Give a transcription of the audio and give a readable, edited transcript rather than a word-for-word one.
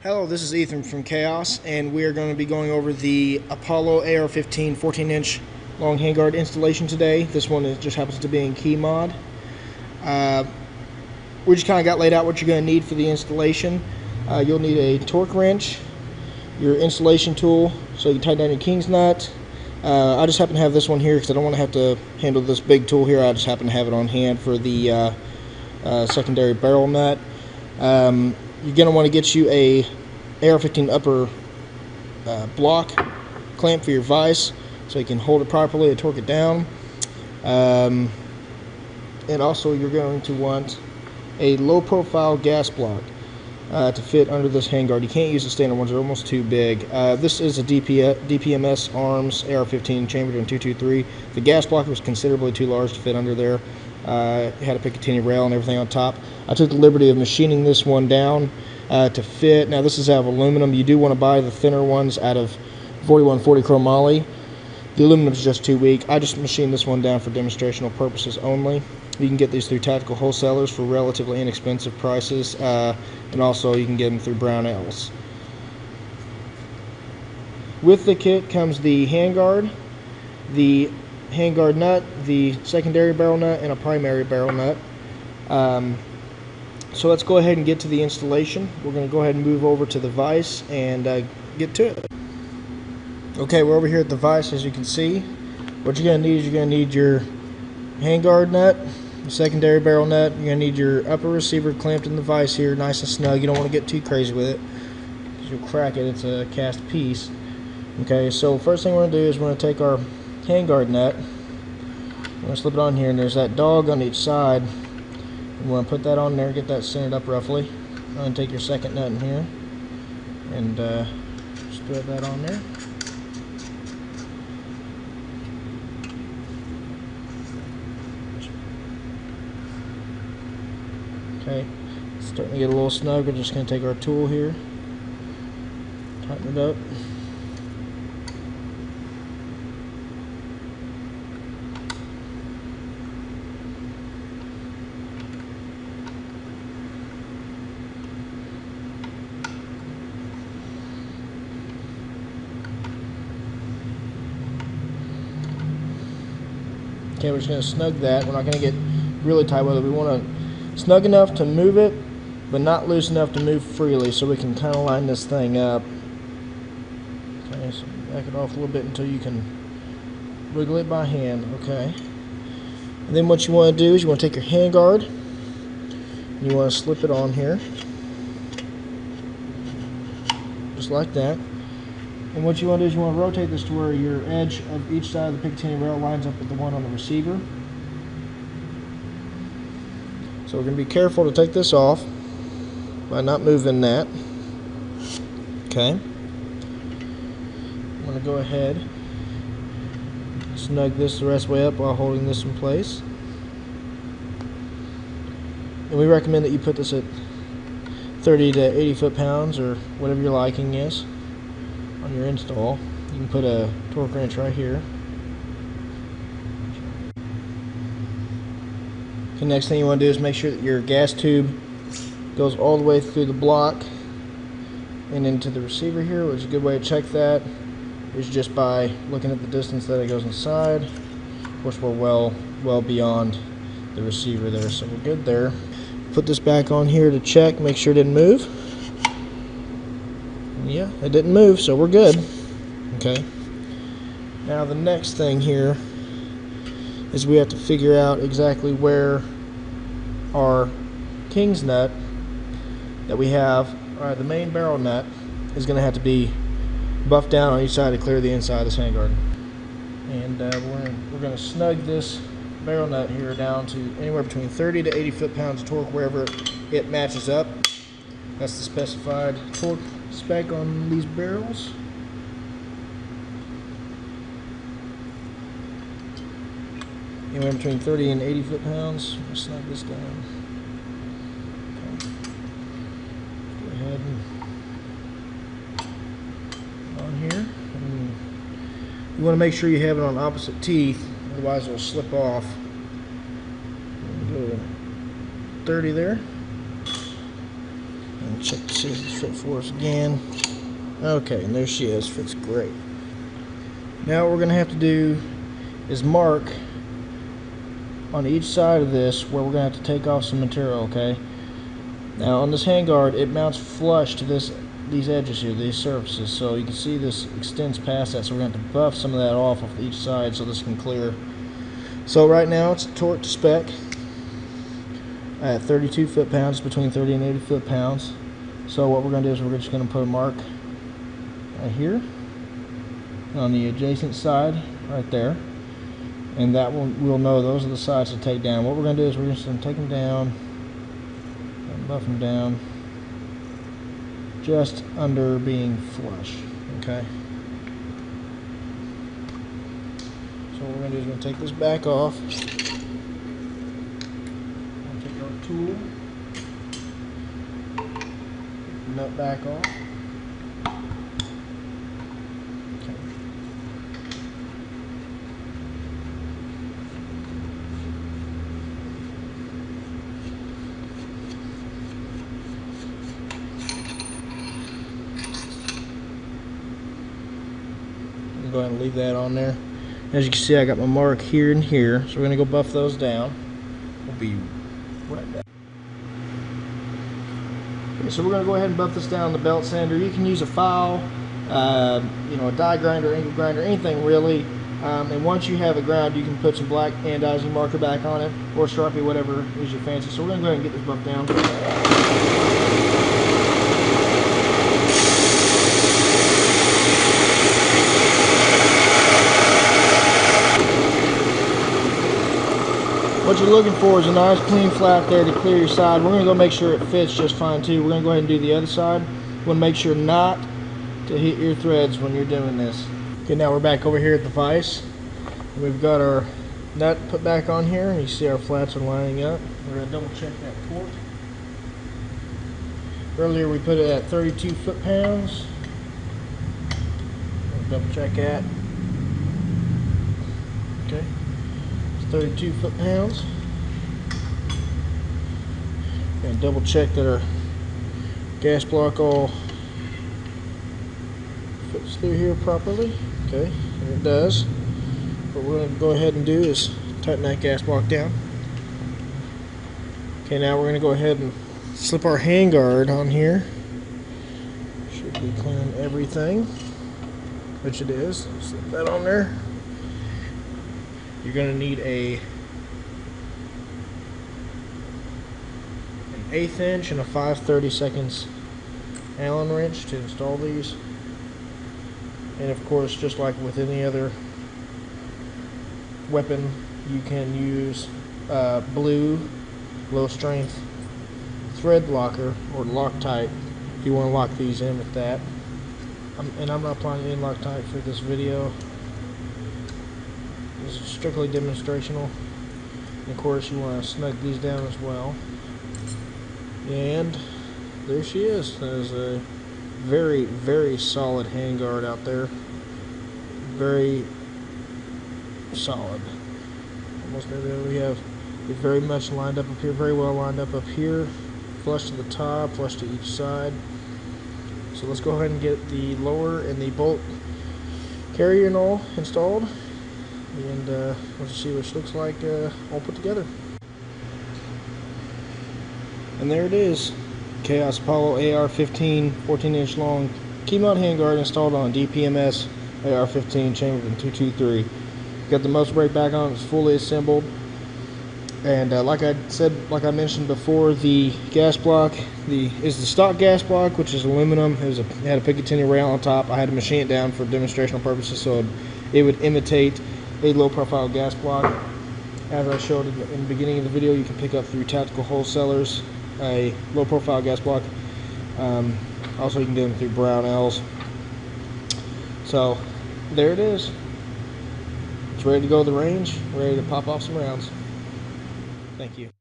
Hello, this is Ethan from Chaos, and we are going to be going over the Apollo AR-15 14-inch long handguard installation today. This one just happens to be in key mod. We just kind of got laid out what you're going to need for the installation. You'll need a torque wrench, your installation tool, so you can tighten down your king's nut. I just happen to have this one here because I don't want to have to handle this big tool here. I just happen to have it on hand for the secondary barrel nut. You're going to want to get you a AR-15 upper block clamp for your vise so you can hold it properly and torque it down. And also you're going to want a low profile gas block to fit under this handguard. You can't use the standard ones, they're almost too big. This is a DPMS Arms AR-15 chambered in 223. The gas block was considerably too large to fit under there. It had a Picatinny rail and everything on top. I took the liberty of machining this one down to fit. Now this is out of aluminum. You do want to buy the thinner ones out of 4140 chromoly. The aluminum is just too weak. I just machined this one down for demonstrational purposes only. You can get these through tactical wholesalers for relatively inexpensive prices, and also you can get them through Brownells. With the kit comes the handguard, the handguard nut, the secondary barrel nut, and a primary barrel nut. So let's go ahead and get to the installation. We're going to go ahead and move over to the vise and get to it. Okay, we're over here at the vise. As you can see, what you're going to need is you're going to need your handguard nut, the secondary barrel nut. You're going to need your upper receiver clamped in the vise here, nice and snug. You don't want to get too crazy with it because you'll crack it. It's a cast piece. Okay, so first thing we're going to do is we're going to take our handguard nut. We're going to slip it on here, and there's that dog on each side. You want to put that on there, get that centered up roughly. I'm going to take your second nut in here and just thread that on there. Okay, it's starting to get a little snug. We're just going to take our tool here, tighten it up. Okay, we're just going to snug that. We're not going to get really tight with it. We want to snug enough to move it, but not loose enough to move freely, so we can kind of line this thing up. Okay, so back it off a little bit until you can wiggle it by hand. Okay. And then what you want to do is you want to take your handguard and you want to slip it on here, just like that. And what you want to do is you want to rotate this to where your edge of each side of the Picatinny rail lines up with the one on the receiver. So we're going to be careful to take this off by not moving that. Okay. I'm going to go ahead and snug this the rest of the way up while holding this in place. And we recommend that you put this at 30 to 80 foot-pounds or whatever your liking is on your install. You can put a torque wrench right here. The next thing you want to do is make sure that your gas tube goes all the way through the block and into the receiver here, which is a good way to check that is just by looking at the distance that it goes inside. Of course, we're well beyond the receiver there, so we're good there. Put this back on here to check, make sure it didn't move. Yeah, it didn't move, so we're good. Okay. Now the next thing here is we have to figure out exactly where our king's nut that we have, the main barrel nut, is going to have to be buffed down on each side to clear the inside of this handguard. And we're going to snug this barrel nut here down to anywhere between 30 to 80 foot-pounds of torque wherever it matches up. That's the specified torque spec on these barrels. Anywhere between 30 and 80 foot-pounds. I'll snug this down. Okay. Go ahead and on here. And you want to make sure you have it on opposite teeth, otherwise it'll slip off. Go to 30 there. And check to see if it's fit for us again. Okay, and there she is. Fits great. Now what we're going to have to do is mark on each side of this where we're going to have to take off some material, okay? Now on this handguard, it mounts flush to these edges here, these surfaces, so you can see this extends past that, so we're going to have to buff some of that off each side so this can clear. So right now it's torqued to spec at 32 foot-pounds, between 30 and 80 foot-pounds. So what we're going to do is we're just going to put a mark right here on the adjacent side right there, and that one we'll know those are the sides to take down. What we're going to do is we're just going to take them down and buff them down just under being flush, okay? So what we're going to do is we're going to take this back off. Take our tool, nut back off. Okay. Go ahead and leave that on there. As you can see, I got my mark here and here, so we're going to go buff those down. We'll be right back. Okay, so we're going to go ahead and buff this down with the belt sander. You can use a file, you know, a die grinder, angle grinder, anything really. And once you have it ground, you can put some black anodizing marker back on it, or Sharpie, whatever is your fancy. So we're going to go ahead and get this buffed down. What you're looking for is a nice clean flap there to clear your side. We're going to go make sure it fits just fine too. We're going to go ahead and do the other side. You want to make sure not to hit your threads when you're doing this. Okay, now we're back over here at the vise. We've got our nut put back on here, and you see our flaps are lining up. We're going to double check that torque. Earlier we put it at 32 foot-pounds. Double check that. Okay. 32 foot-pounds, and double check that our gas block all fits through here properly. Okay, and it does. What we're going to go ahead and do is tighten that gas block down. Okay, now we're going to go ahead and slip our handguard on here. Should be clearing everything, which it is. Slip that on there. You're going to need an 1/8 inch and a 5/32 Allen wrench to install these. And of course, just like with any other weapon, you can use blue low strength thread locker or Loctite if you want to lock these in with that. And I'm not applying any Loctite for this video. This is strictly demonstrational. And of course, you want to snug these down as well. And there she is. There's a very, very solid handguard out there. Very solid. Almost everything we have is very much lined up here, very well lined up here. Flush to the top, flush to each side. So let's go ahead and get the lower and the bolt carrier and all installed. And let's see what she looks like all put together. And there it is. Chaos Apollo AR-15 14-inch long key mount handguard installed on DPMS AR-15 chambered in 223. Got the muzzle brake back on, it's fully assembled. And like I mentioned before, the gas block is the stock gas block, which is aluminum. It had a Picatinny rail on top. I had to machine it down for demonstrational purposes so it would imitate a low profile gas block. As I showed in the beginning of the video, you can pick up through tactical wholesalers a low profile gas block. Also you can get them through Brownells. So there it is. It's ready to go to the range, ready to pop off some rounds. Thank you.